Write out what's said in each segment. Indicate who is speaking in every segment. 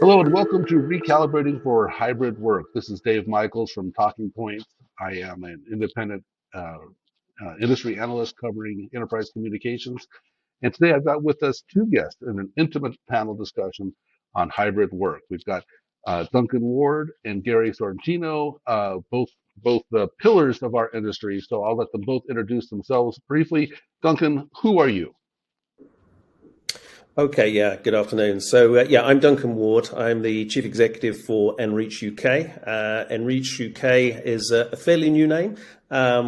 Speaker 1: Hello and welcome to Recalibrating for Hybrid Work. This is Dave Michels from Talking Points. I am an independent uh, industry analyst covering enterprise communications. And today I've got with us two guests in an intimate panel discussion on hybrid work. We've got Duncan Ward and Gary Sorrentino, both the pillars of our industry. So I'll let them both introduce themselves briefly. Duncan, who are you?
Speaker 2: Okay, yeah, good afternoon. I'm Duncan Ward. I'm the Chief Executive for Enreach UK. Enreach UK is a fairly new name.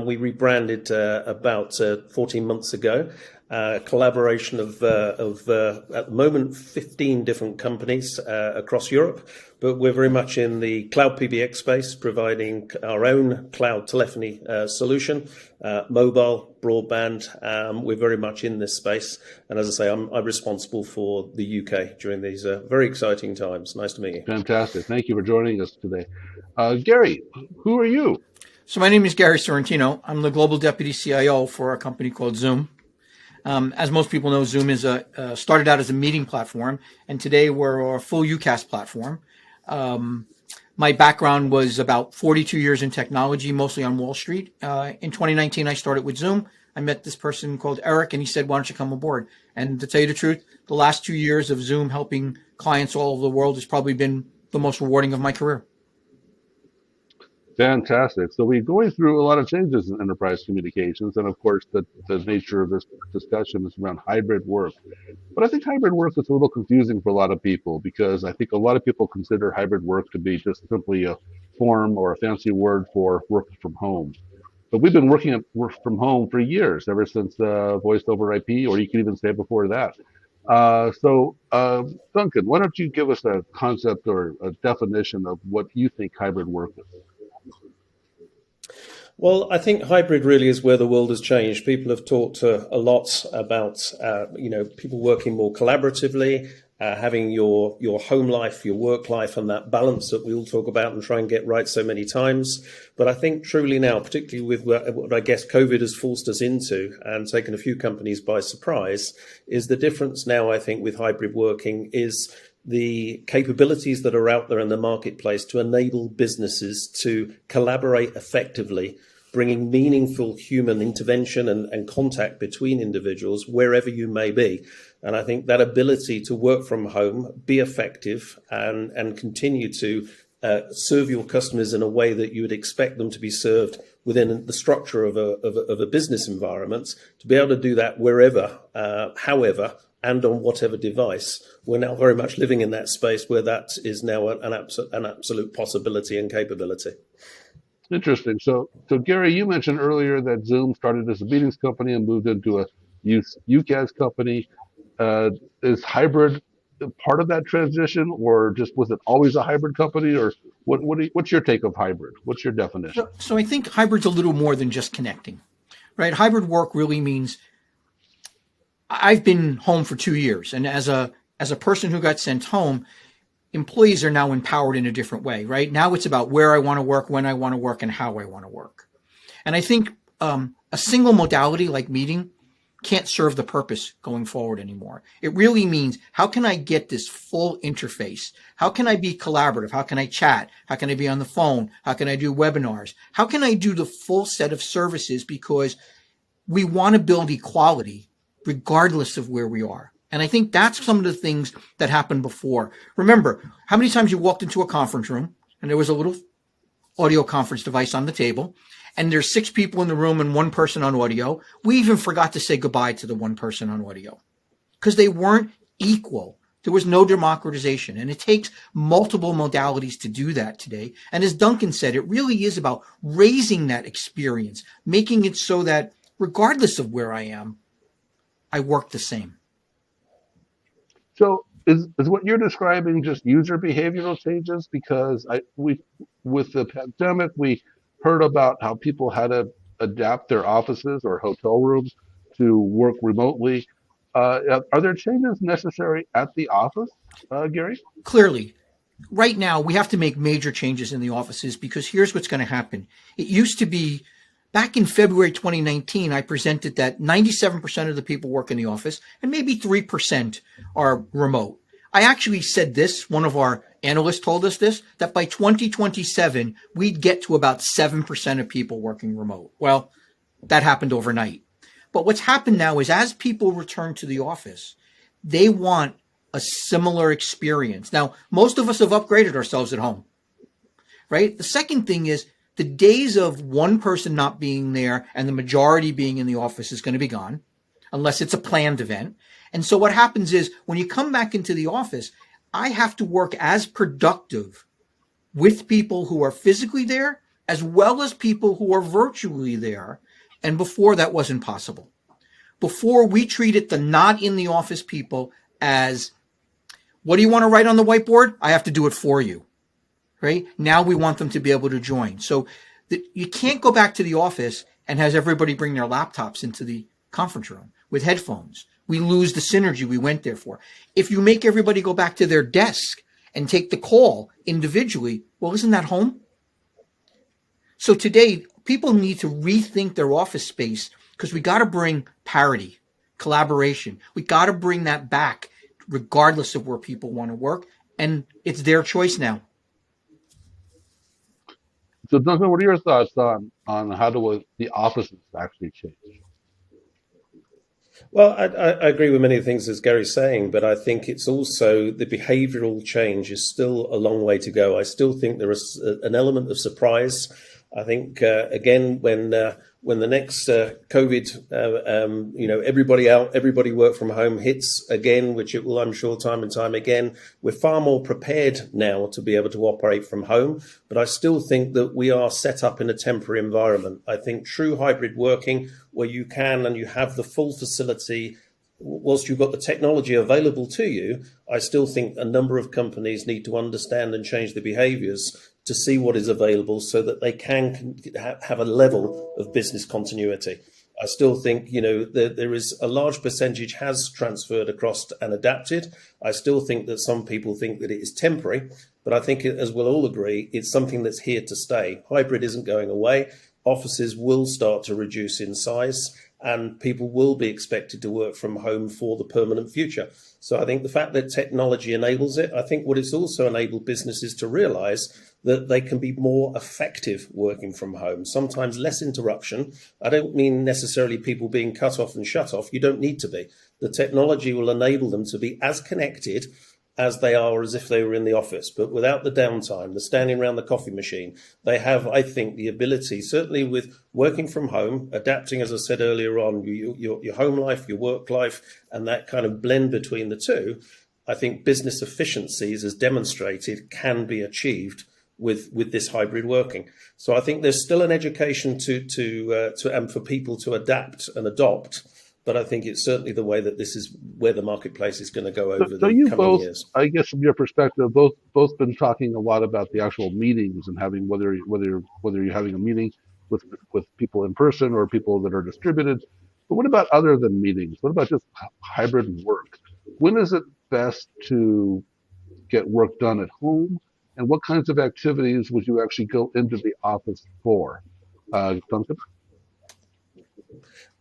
Speaker 2: We rebranded about 14 months ago. Collaboration of at the moment, 15 different companies across Europe, but we're very much in the cloud PBX space, providing our own cloud telephony solution, mobile, broadband. We're very much in this space. And as I say, I'm responsible for the UK during these very exciting times. Nice to meet you.
Speaker 1: Fantastic. Thank you for joining us today. Gary, who are you?
Speaker 3: So my name is Gary Sorrentino. I'm the Global Deputy CIO for a company called Zoom. As most people know, Zoom is started out as a meeting platform, and today we're a full UCaaS platform. My background was about 42 years in technology, mostly on Wall Street. In 2019, I started with Zoom. I met this person called Eric, and he said, "Why don't you come aboard?" And to tell you the truth, the last 2 years of Zoom helping clients all over the world has probably been the most rewarding of my career.
Speaker 1: Fantastic. So we're going through a lot of changes in enterprise communications, and of course, the nature of this discussion is around hybrid work. But I think hybrid work is a little confusing for a lot of people because I think a lot of people consider hybrid work to be just simply a form or a fancy word for work from home. But we've been working at work from home for years, ever since voice over IP, or you could even say before that. Duncan, why don't you give us a concept or a definition of what you think hybrid work is?
Speaker 2: Well, I think hybrid really is where the world has changed. People have talked a lot about, people working more collaboratively, having your home life, your work life, and that balance that we all talk about and try and get right so many times. But I think truly now, particularly with what I guess COVID has forced us into and taken a few companies by surprise, is the difference now, I think, with hybrid working is the capabilities that are out there in the marketplace to enable businesses to collaborate effectively, bringing meaningful human intervention and contact between individuals wherever you may be. And I think that ability to work from home, be effective, and continue to serve your customers in a way that you would expect them to be served within the structure of a business environment, to be able to do that wherever, however, and on whatever device. We're now very much living in that space where that is now an absolute possibility and capability.
Speaker 1: Interesting. So Gary, you mentioned earlier that Zoom started as a meetings company and moved into a UCaaS company. Is hybrid part of that transition, or just was it always a hybrid company, or what's your take of hybrid? What's your definition?
Speaker 3: So I think hybrid's a little more than just connecting, right? Hybrid work really means I've been home for 2 years, and as a person who got sent home, employees are now empowered in a different way, right? Now it's about where I want to work, when I want to work, and how I want to work. And I think a single modality like meeting can't serve the purpose going forward anymore. It really means, how can I get this full interface? How can I be collaborative? How can I chat? How can I be on the phone? How can I do webinars? How can I do the full set of services? Because we want to build equality regardless of where we are. And I think that's some of the things that happened before. Remember, how many times you walked into a conference room and there was a little audio conference device on the table, and there's 6 people in the room and 1 person on audio. We even forgot to say goodbye to the 1 person on audio because they weren't equal. There was no democratization, and it takes multiple modalities to do that today. And as Duncan said, it really is about raising that experience, making it so that regardless of where I am, I work the same.
Speaker 1: So is what you're describing just user behavioral changes? Because with the pandemic, we heard about how people had to adapt their offices or hotel rooms to work remotely. Are there changes necessary at the office, Gary?
Speaker 3: Clearly, right now we have to make major changes in the offices because here's what's going to happen. It used to be back in February 2019, I presented that 97% of the people work in the office and maybe 3% are remote. I actually said this, one of our analysts told us this, that by 2027, we'd get to about 7% of people working remote. Well, that happened overnight. But what's happened now is as people return to the office, they want a similar experience. Now, most of us have upgraded ourselves at home, right? The second thing is the days of one person not being there and the majority being in the office is going to be gone unless it's a planned event. And so what happens is when you come back into the office, I have to work as productive with people who are physically there as well as people who are virtually there. And before that wasn't possible. Before we treated the not in the office people as, what do you want to write on the whiteboard? I have to do it for you, right? Now we want them to be able to join. So you can't go back to the office and has everybody bring their laptops into the conference room with headphones. We lose the synergy we went there for. If you make everybody go back to their desk and take the call individually, well, isn't that home? So today, people need to rethink their office space because we got to bring parity, collaboration. We got to bring that back regardless of where people want to work. And it's their choice now.
Speaker 1: So, Duncan, what are your thoughts on how do the offices actually change?
Speaker 2: Well, I agree with many things as Gary's saying, but I think it's also the behavioural change is still a long way to go. I still think there is an element of surprise. I think again when the next COVID, everybody work from home hits again, which it will, I'm sure, time and time again. We're far more prepared now to be able to operate from home, but I still think that we are set up in a temporary environment. I think true hybrid working, where you can and you have the full facility, whilst you've got the technology available to you, I still think a number of companies need to understand and change their behaviours to see what is available so that they can have a level of business continuity. I still think, there is a large percentage has transferred across and adapted. I still think that some people think that it is temporary, but I think, as we'll all agree, it's something that's here to stay. Hybrid isn't going away. Offices will start to reduce in size and people will be expected to work from home for the permanent future. So I think the fact that technology enables it, I think what it's also enabled businesses to realise that they can be more effective working from home, sometimes less interruption. I don't mean necessarily people being cut off and shut off. You don't need to be. The technology will enable them to be as connected as they are as if they were in the office, but without the downtime, the standing around the coffee machine. They have, I think, the ability, certainly with working from home, adapting, as I said earlier on, your home life, your work life, and that kind of blend between the two. I think business efficiencies, as demonstrated, can be achieved with this hybrid working. So I think there's still an education to and for people to adapt and adopt. But I think it's certainly the way that this is where the marketplace is going to go over
Speaker 1: So
Speaker 2: the
Speaker 1: you
Speaker 2: coming
Speaker 1: both,
Speaker 2: years.
Speaker 1: I guess, from your perspective, both been talking a lot about the actual meetings and having whether you're having a meeting with people in person or people that are distributed. But what about other than meetings? What about just hybrid work? When is it best to get work done at home? And what kinds of activities would you actually go into the office for? Duncan?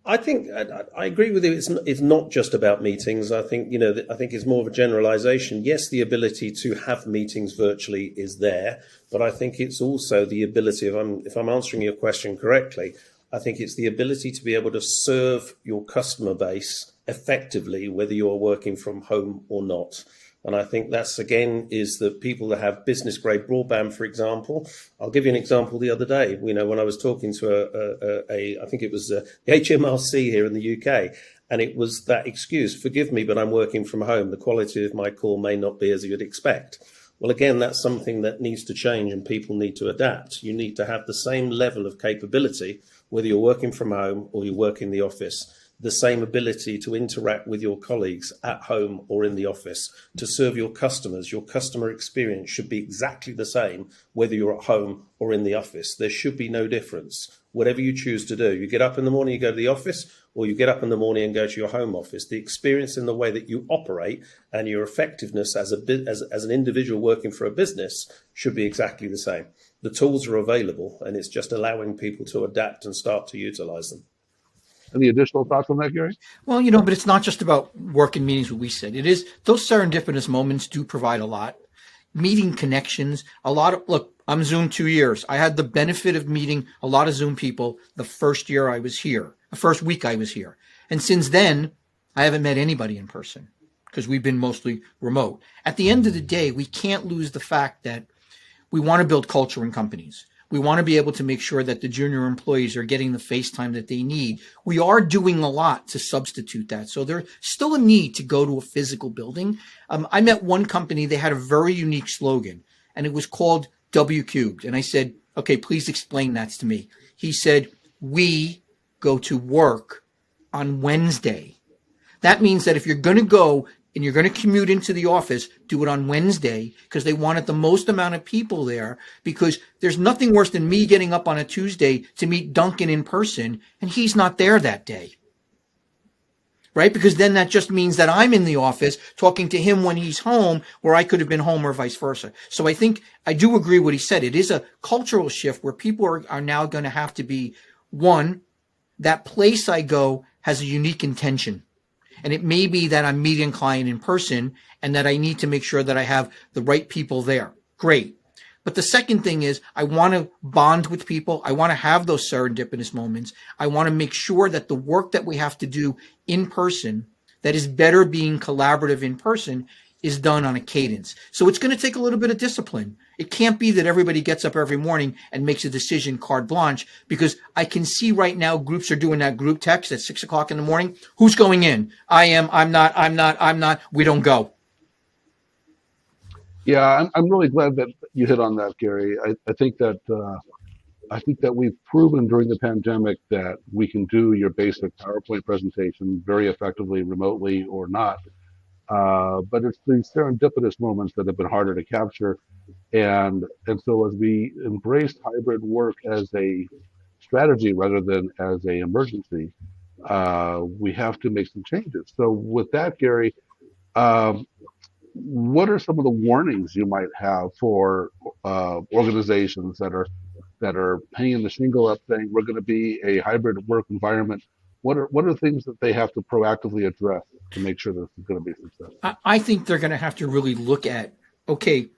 Speaker 2: I think I agree with you. It's not just about meetings. I think I think it's more of a generalization. Yes, the ability to have meetings virtually is there, but I think it's also the ability. If I'm answering your question correctly, I think it's the ability to be able to serve your customer base effectively, whether you're working from home or not. And I think that's, again, is that people that have business grade broadband, for example. I'll give you an example the other day. When I was talking to I think it was the HMRC here in the UK, and it was that excuse, forgive me, but I'm working from home. The quality of my call may not be as you'd expect. Well, again, that's something that needs to change and people need to adapt. You need to have the same level of capability, whether you're working from home or you work in the office. The same ability to interact with your colleagues at home or in the office, to serve your customers. Your customer experience should be exactly the same, whether you're at home or in the office. There should be no difference. Whatever you choose to do, you get up in the morning, you go to the office, or you get up in the morning and go to your home office. The experience in the way that you operate and your effectiveness as an individual working for a business should be exactly the same. The tools are available, and it's just allowing people to adapt and start to utilize them.
Speaker 1: Any additional thoughts on that, Gary?
Speaker 3: Well, but it's not just about work and meetings, what we said. It is, those serendipitous moments do provide a lot. Meeting connections, look, I'm Zoom 2 years. I had the benefit of meeting a lot of Zoom people the first year I was here, the first week I was here. And since then, I haven't met anybody in person because we've been mostly remote. At the end of the day, we can't lose the fact that we want to build culture in companies. We want to be able to make sure that the junior employees are getting the face time that they need. We are doing a lot to substitute that. So there's still a need to go to a physical building. I met one company, they had a very unique slogan, and it was called W Cubed. And I said, okay, please explain that to me. He said, we go to work on Wednesday. That means that if you're going to go and you're going to commute into the office, do it on Wednesday because they wanted the most amount of people there, because there's nothing worse than me getting up on a Tuesday to meet Duncan in person and he's not there that day. Right? Because then that just means that I'm in the office talking to him when he's home where I could have been home or vice versa. So I think I do agree what he said. It is a cultural shift where people are now going to have to be, one, that place I go has a unique intention. And it may be that I'm meeting a client in person and that I need to make sure that I have the right people there. Great. But the second thing is I want to bond with people. I want to have those serendipitous moments. I want to make sure that the work that we have to do in person that is better being collaborative in person is done on a cadence. So it's going to take a little bit of discipline. It can't be that everybody gets up every morning and makes a decision carte blanche, because I can see right now groups are doing that group text at 6 o'clock in the morning. Who's going in? I am. I'm not. We don't go.
Speaker 1: Yeah, I'm really glad that you hit on that, Gary. I think that we've proven during the pandemic that we can do your basic PowerPoint presentation very effectively, remotely or not. But it's these serendipitous moments that have been harder to capture. And so as we embraced hybrid work as a strategy rather than as a emergency, we have to make some changes. So with that, Gary, um, what are some of the warnings you might have for organizations that are hanging the shingle up saying we're going to be a hybrid work environment? What are things that they have to proactively address to make sure this is going to be successful?
Speaker 3: I think they're going to have to really look at, okay,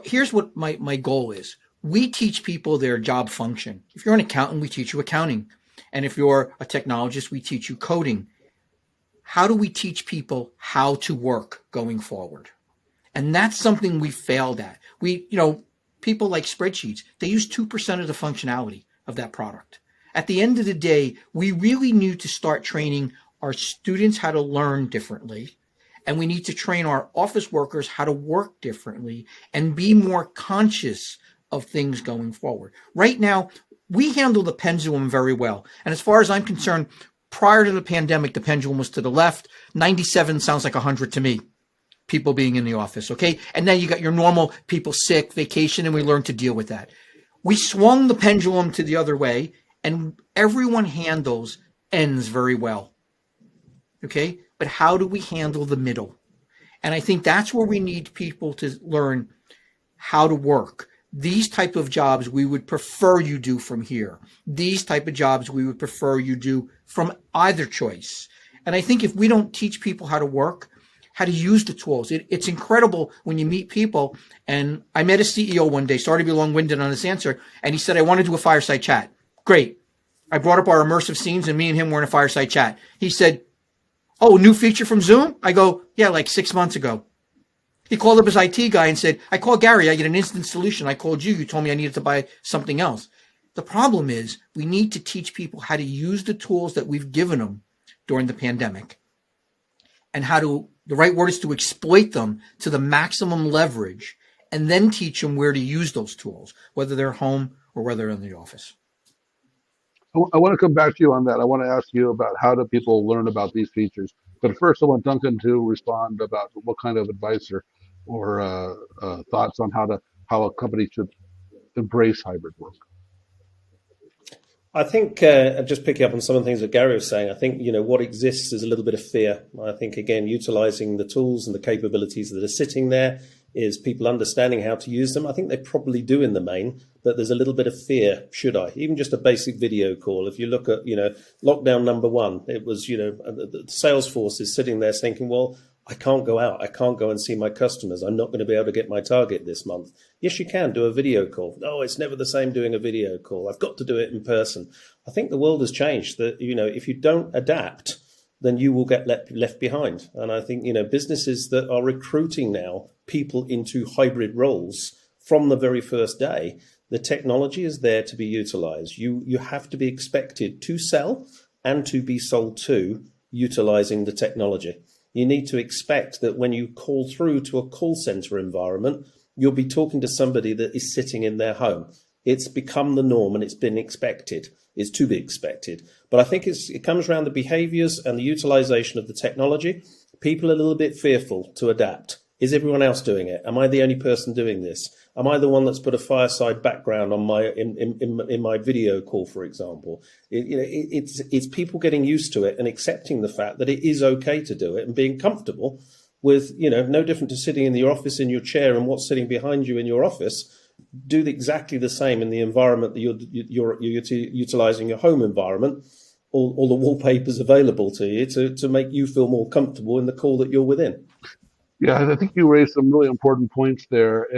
Speaker 3: here's what my goal is. We teach people their job function. If you're an accountant, we teach you accounting. And if you're a technologist, we teach you coding. How do we teach people how to work going forward? And that's something we failed at. People like spreadsheets, they use 2% of the functionality of that product. At the end of the day, we really need to start training our students how to learn differently. And we need to train our office workers how to work differently and be more conscious of things going forward. Right now, we handle the pendulum very well. And as far as I'm concerned, prior to the pandemic, the pendulum was to the left. 97 sounds like 100 to me. People being in the office, okay? And then you got your normal people sick, vacation, and we learned to deal with that. We swung the pendulum to the other way, and everyone handles ends very well, okay? But how do we handle the middle? And I think that's where we need people to learn how to work. These type of jobs we would prefer you do from here. These type of jobs we would prefer you do from either choice. And I think if we don't teach people how to work, how to use the tools, it's incredible when you meet people. And I met a CEO one day, sorry to be long-winded on this answer, and he said, I want to do a fireside chat. Great. I brought up our immersive scenes and me and him were in a fireside chat. He said, oh, new feature from Zoom? I go, yeah, like 6 months ago. He called up his IT guy and said, I called Gary, I get an instant solution. I called you, you told me I needed to buy something else. The problem is we need to teach people how to use the tools that we've given them during the pandemic, and the right word is to exploit them to the maximum leverage, and then teach them where to use those tools, whether they're home or whether they're in the office.
Speaker 1: I want to come back to you on that. I want to ask you about how do people learn about these features. But first, I want Duncan to respond about what kind of advice or thoughts on how a company should embrace hybrid work.
Speaker 2: I think, just picking up on some of the things that Gary was saying, I think, what exists is a little bit of fear. I think, again, utilizing the tools and the capabilities that are sitting there, is people understanding how to use them. I think they probably do in the main, but there's a little bit of fear. Should I? Even just a basic video call. If you look at, lockdown number one, it was, the Salesforce is sitting there thinking, well, I can't go out. I can't go and see my customers. I'm not going to be able to get my target this month. Yes, you can do a video call. No, it's never the same doing a video call. I've got to do it in person. I think the world has changed that, if you don't adapt, then you will get left behind. And I think, businesses that are recruiting now people into hybrid roles from the very first day, the technology is there to be utilized. You have to be expected to sell and to be sold to utilizing the technology. You need to expect that when you call through to a call center environment, you'll be talking to somebody that is sitting in their home. It's become the norm and it's been expected. It's to be expected. But I think it comes around the behaviors and the utilization of the technology. People are a little bit fearful to adapt. Is everyone else doing it? Am I the only person doing this? Am I the one that's put a fireside background on in my video call, for example? It's people getting used to it and accepting the fact that it is okay to do it and being comfortable with, no different to sitting in your office in your chair and what's sitting behind you in your office. Do exactly the same in the environment that you're utilizing your home environment. All the wallpapers available to you to make you feel more comfortable in the call that you're within.
Speaker 1: Yeah, I think you raised some really important points there,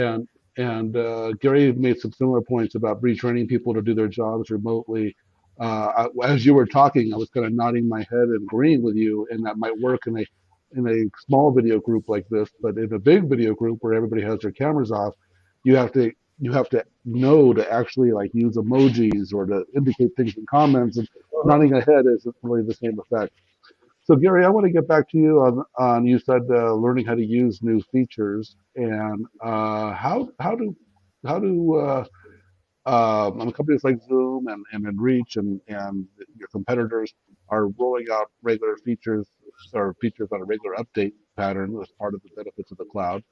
Speaker 1: and Gary made some similar points about retraining people to do their jobs remotely. As you were talking, I was kind of nodding my head and agreeing with you, and that might work in a small video group like this, but in a big video group where everybody has their cameras off, you have to know to actually like use emojis or to indicate things in comments, and nodding ahead isn't really the same effect. So Gary, I want to get back to you on you said learning how to use new features, and how do companies like Zoom and Enreach and your competitors are rolling out regular features or features on a regular update pattern as part of the benefits of the cloud.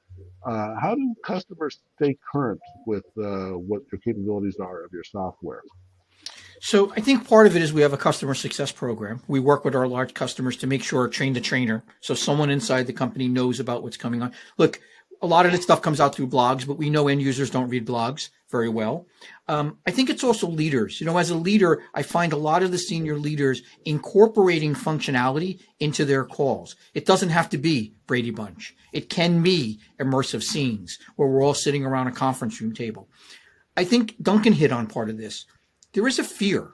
Speaker 1: How do customers stay current with what your capabilities are of your software?
Speaker 3: So I think part of it is we have a customer success program. We work with our large customers to make sure train the trainer. So someone inside the company knows about what's coming on. Look, a lot of this stuff comes out through blogs, but we know end users don't read blogs very well. I think it's also leaders. As a leader, I find a lot of the senior leaders incorporating functionality into their calls. It doesn't have to be Brady Bunch. It can be immersive scenes where we're all sitting around a conference room table. I think Duncan hit on part of this. There is a fear.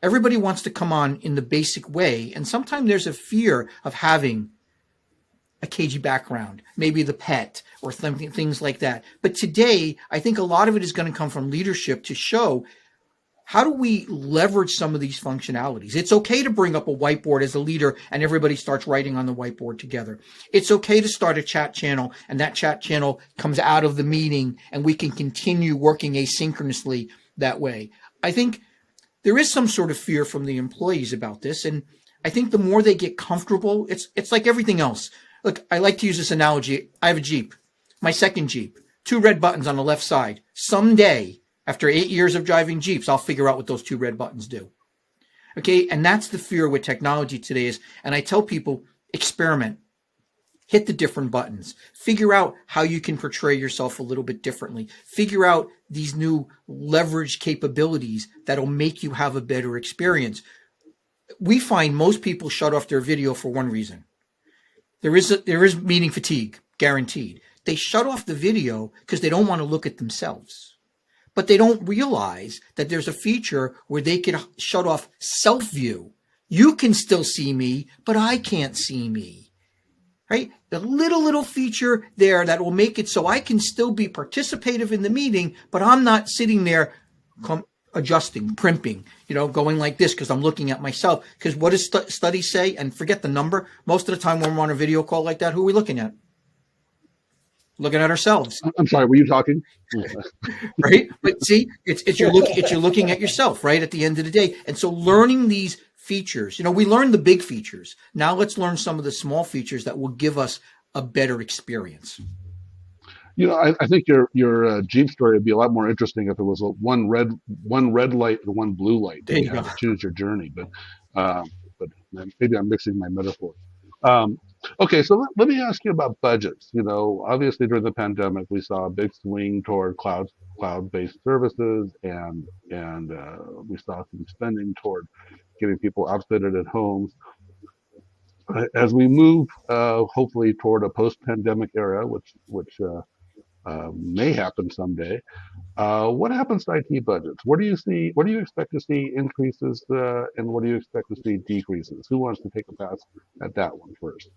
Speaker 3: Everybody wants to come on in the basic way, and sometimes there's a fear of having a cagey background, maybe the pet or things like that. But today, I think a lot of it is going to come from leadership to show how do we leverage some of these functionalities. It's okay to bring up a whiteboard as a leader and everybody starts writing on the whiteboard together. It's okay to start a chat channel and that chat channel comes out of the meeting and we can continue working asynchronously that way. I think there is some sort of fear from the employees about this. And I think the more they get comfortable, it's like everything else. Look, I like to use this analogy. I have a Jeep, my second Jeep, 2 red buttons on the left side. Someday, after 8 years of driving Jeeps, I'll figure out what those 2 red buttons do. Okay. And that's the fear with technology today is, and I tell people, experiment, hit the different buttons, figure out how you can portray yourself a little bit differently, figure out these new leverage capabilities that'll make you have a better experience. We find most people shut off their video for one reason. There is meeting fatigue, guaranteed. They shut off the video because they don't want to look at themselves. But they don't realize that there's a feature where they can shut off self-view. You can still see me, but I can't see me. Right? The little feature there that will make it so I can still be participative in the meeting, but I'm not sitting there adjusting, primping, going like this because I'm looking at myself. Because what does studies say? And forget the number. Most of the time when we're on a video call like that, who are we looking at? Looking at ourselves.
Speaker 1: I'm sorry, were you talking?
Speaker 3: Right? But see, it's you're looking at yourself, right? At the end of the day. And so learning these features, we learned the big features. Now let's learn some of the small features that will give us a better experience.
Speaker 1: I think your Jeep story would be a lot more interesting if it was one red light and one blue light.
Speaker 3: There you
Speaker 1: had
Speaker 3: go.
Speaker 1: to choose your journey, but maybe I'm mixing my metaphors. Okay, so let me ask you about budgets. You know, obviously during the pandemic, we saw a big swing toward cloud-based services, and we saw some spending toward getting people outfitted at homes. As we move, hopefully, toward a post-pandemic era, which may happen someday, what happens to IT budgets? What do you see? What do you expect to see increases, and what do you expect to see decreases? Who wants to take a pass at that one first?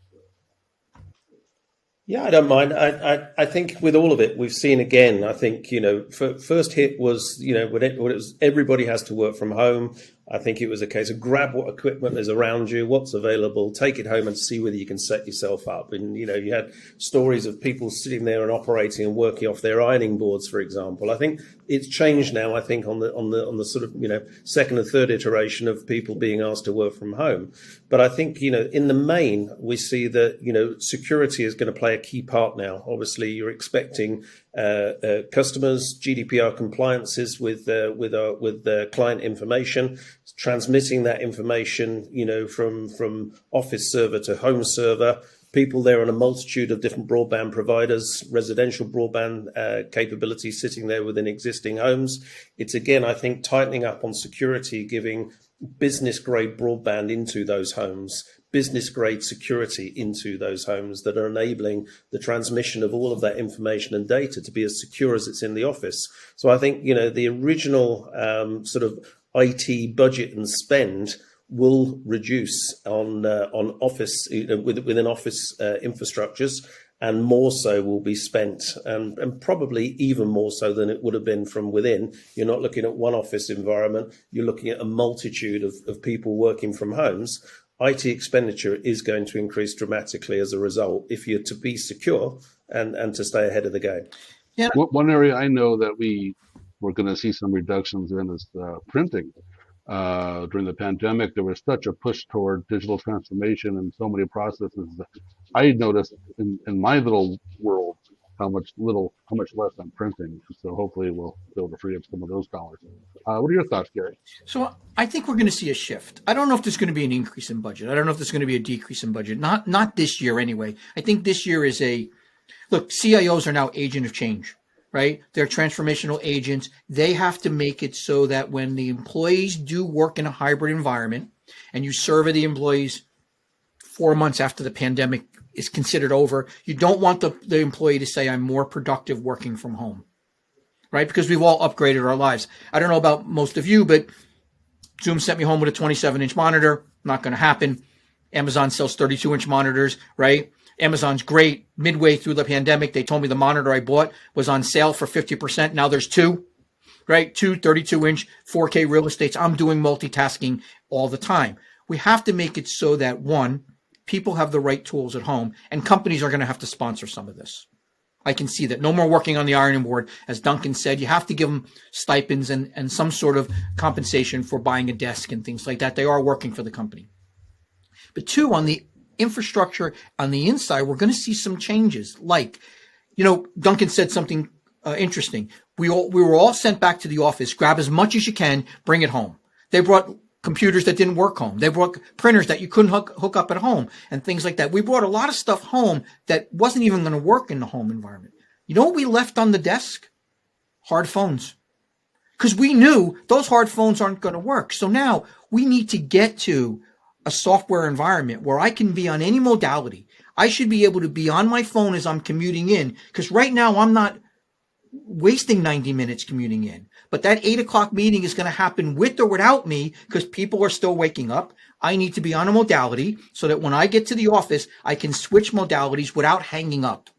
Speaker 2: Yeah, I don't mind. I think with all of it, we've seen again. I think first hit was when it was everybody has to work from home. I think it was a case of grab what equipment is around you, what's available, take it home and see whether you can set yourself up. And you had stories of people sitting there and operating and working off their ironing boards, for example. I think it's changed now. I think on the sort of second and third iteration of people being asked to work from home. But I think in the main we see that security is going to play a key part now. Obviously, you're expecting customers GDPR compliances with client information, transmitting that information from office server to home server. People there on a multitude of different broadband providers, residential broadband capabilities sitting there within existing homes. It's again, I think, tightening up on security, giving business grade broadband into those homes, business grade security into those homes that are enabling the transmission of all of that information and data to be as secure as it's in the office. So I think the original sort of IT budget and spend will reduce on office within office infrastructures, and more so will be spent, and probably even more so than it would have been from within. You're not looking at one office environment, you're looking at a multitude of people working from homes. IT expenditure is going to increase dramatically as a result if you're to be secure and to stay ahead of the game.
Speaker 3: Yeah.
Speaker 1: One area I know that we're going to see some reductions in is printing. During the pandemic, there was such a push toward digital transformation and so many processes. I noticed in my little world how much less I'm printing. So hopefully we'll be able to free up some of those dollars. What are your thoughts, Gary?
Speaker 3: So I think we're going to see a shift. I don't know if there's going to be an increase in budget. I don't know if there's going to be a decrease in budget. Not this year anyway. I think this year is look, CIOs are now agent of change, right? They're transformational agents. They have to make it so that when the employees do work in a hybrid environment and you survey the employees 4 months after the pandemic is considered over, you don't want the employee to say, I'm more productive working from home, right? Because we've all upgraded our lives. I don't know about most of you, but Zoom sent me home with a 27-inch monitor. Not going to happen. Amazon sells 32-inch monitors, right? Amazon's great. Midway through the pandemic, they told me the monitor I bought was on sale for 50%. Now there's two, right? Two 32-inch 4K real estates. I'm doing multitasking all the time. We have to make it so that, one, people have the right tools at home, and companies are going to have to sponsor some of this. I can see that. No more working on the ironing board. As Duncan said, you have to give them stipends and some sort of compensation for buying a desk and things like that. They are working for the company. But two, on the infrastructure on the inside, we're going to see some changes. Like, Duncan said something interesting. We were all sent back to the office. Grab as much as you can, bring it home. They brought computers that didn't work home. They brought printers that you couldn't hook up at home and things like that. We brought a lot of stuff home that wasn't even going to work in the home environment. You know what we left on the desk? Hard phones. Because we knew those hard phones aren't going to work. So now we need to get to a software environment where I can be on any modality. I should be able to be on my phone as I'm commuting in, because right now I'm not wasting 90 minutes commuting in. But that 8 o'clock meeting is going to happen with or without me because people are still waking up. I need to be on a modality so that when I get to the office, I can switch modalities without hanging up.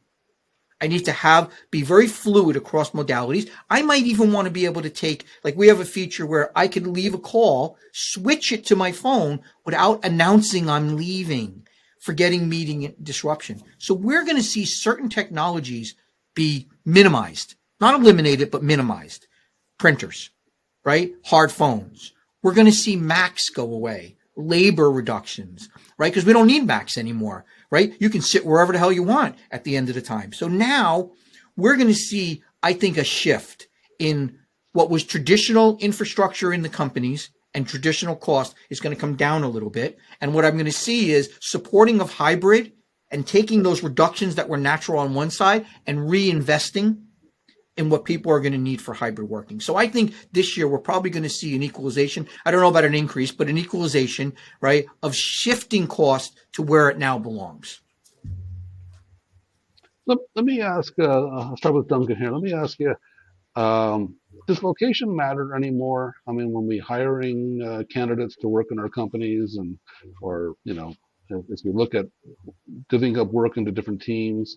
Speaker 3: I need to be very fluid across modalities. I might even want to be able to take, like we have a feature where I can leave a call, switch it to my phone without announcing I'm leaving, forgetting meeting disruption. So we're going to see certain technologies be minimized, not eliminated, but minimized. Printers, right? Hard phones. We're going to see Macs go away, labor reductions, right? Because we don't need Macs anymore, right? You can sit wherever the hell you want at the end of the time. So now we're going to see, I think, a shift in what was traditional infrastructure in the companies, and traditional cost is going to come down a little bit. And what I'm going to see is supporting of hybrid and taking those reductions that were natural on one side and reinvesting in what people are going to need for hybrid working. So I think this year we're probably going to see an equalization. I don't know about an increase, but an equalization, right, of shifting cost to where it now belongs.
Speaker 1: Let me ask, I'll start with Duncan here. Let me ask you, um, does location matter anymore? I mean, when we hiring candidates to work in our companies or, as we look at divvying up work into different teams,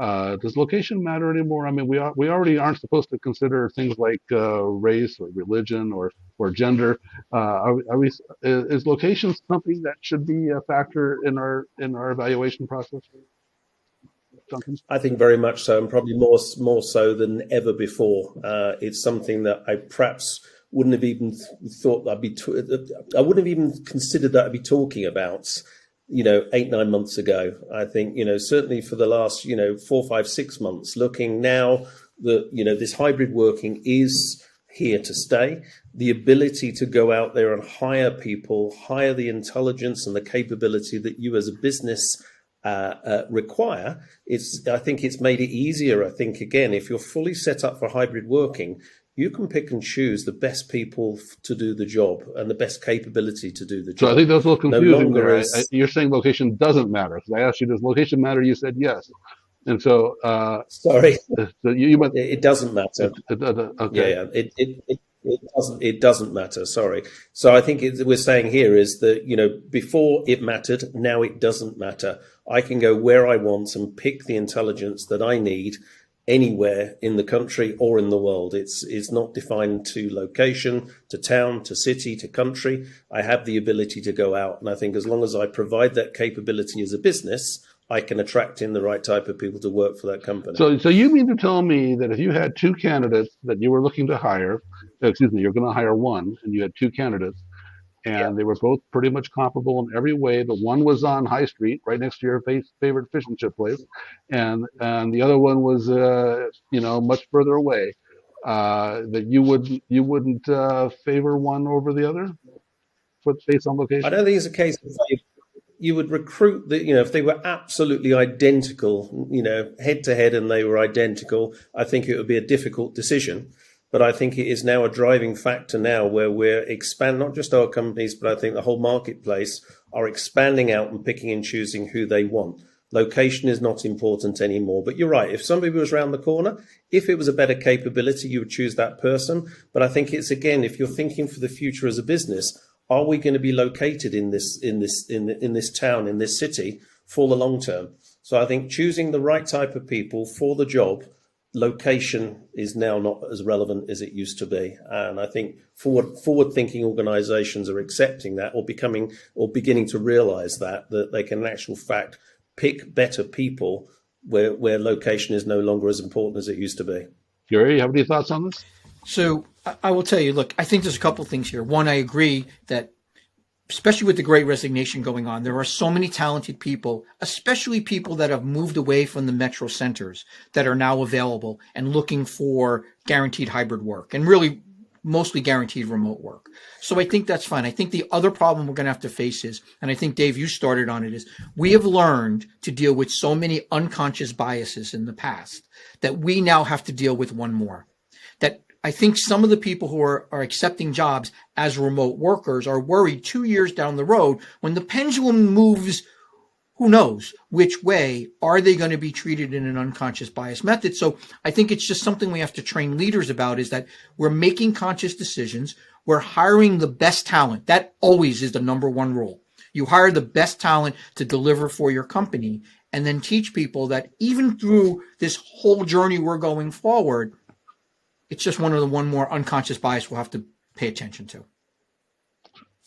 Speaker 1: does location matter anymore? I mean, we already aren't supposed to consider things like race or religion or gender. Is location something that should be a factor in our evaluation process, Duncan?
Speaker 2: I think very much so, and probably more so than ever before. It's something that I perhaps wouldn't have even thought I wouldn't have even considered that I'd be talking about, 8-9 months ago. I think, certainly for the last, 4, 5, 6 months, looking now that, this hybrid working is here to stay. The ability to go out there and hire people, hire the intelligence and the capability that you as a business require. I think it's made it easier. I think, again, if you're fully set up for hybrid working, you can pick and choose the best people to do the job and the best capability to do the job.
Speaker 1: So I think that's a little confusing there.
Speaker 2: Is,
Speaker 1: You're saying location doesn't matter. Because I asked you, does location matter? You said yes. And so,
Speaker 2: sorry,
Speaker 1: so you went,
Speaker 2: it doesn't matter.
Speaker 1: Okay.
Speaker 2: Yeah, it doesn't matter. Sorry. So I think we're saying here is that, before it mattered, now it doesn't matter. I can go where I want and pick the intelligence that I need anywhere in the country or in the world. It's not defined to location, to town, to city, to country. I have the ability to go out. And I think as long as I provide that capability as a business, I can attract in the right type of people to work for that company.
Speaker 1: So you mean to tell me that if you had two candidates that you were looking to hire, you're going to hire one, and you had two candidates, and they were both pretty much comparable in every way. The one was on High Street, right next to your favorite fish and chip place, and the other one was, much further away. That you wouldn't favor one over the other, based on location?
Speaker 2: I don't think it's a case of you would recruit if they were absolutely identical, head to head, and they were identical. I think it would be a difficult decision. But I think it is now a driving factor now where we're expanding, not just our companies, but I think the whole marketplace are expanding out and picking and choosing who they want. Location is not important anymore. But you're right. If somebody was around the corner, if it was a better capability, you would choose that person. But I think it's, again, if you're thinking for the future as a business, are we going to be located in this town, in this city for the long term? So I think choosing the right type of people for the job, location is now not as relevant as it used to be. And I think forward-thinking organizations are accepting that or beginning to realize that they can in actual fact pick better people where location is no longer as important as it used to be.
Speaker 1: Gary, you have any thoughts on this?
Speaker 3: So I will tell you, look, I think there's a couple of things here. One, I agree that especially with the Great Resignation going on, there are so many talented people, especially people that have moved away from the metro centers that are now available and looking for guaranteed hybrid work and really mostly guaranteed remote work. So I think that's fine. I think the other problem we're going to have to face is, and I think, Dave, you started on it, is we have learned to deal with so many unconscious biases in the past that we now have to deal with one more. That I think some of the people who are accepting jobs as remote workers are worried 2 years down the road when the pendulum moves, who knows which way, are they going to be treated in an unconscious bias method? So I think it's just something we have to train leaders about, is that we're making conscious decisions. We're hiring the best talent. That always is the number one rule. You hire the best talent to deliver for your company, and then teach people that even through this whole journey we're going forward, it's just one more unconscious bias we'll have to pay attention to.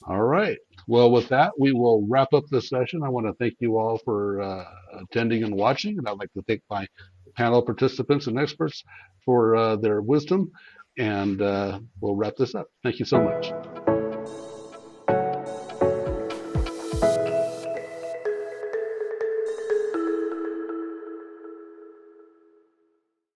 Speaker 1: All right. Well, with that, we will wrap up this session. I want to thank you all for attending and watching, and I'd like to thank my panel participants and experts for their wisdom, and we'll wrap this up. Thank you so much.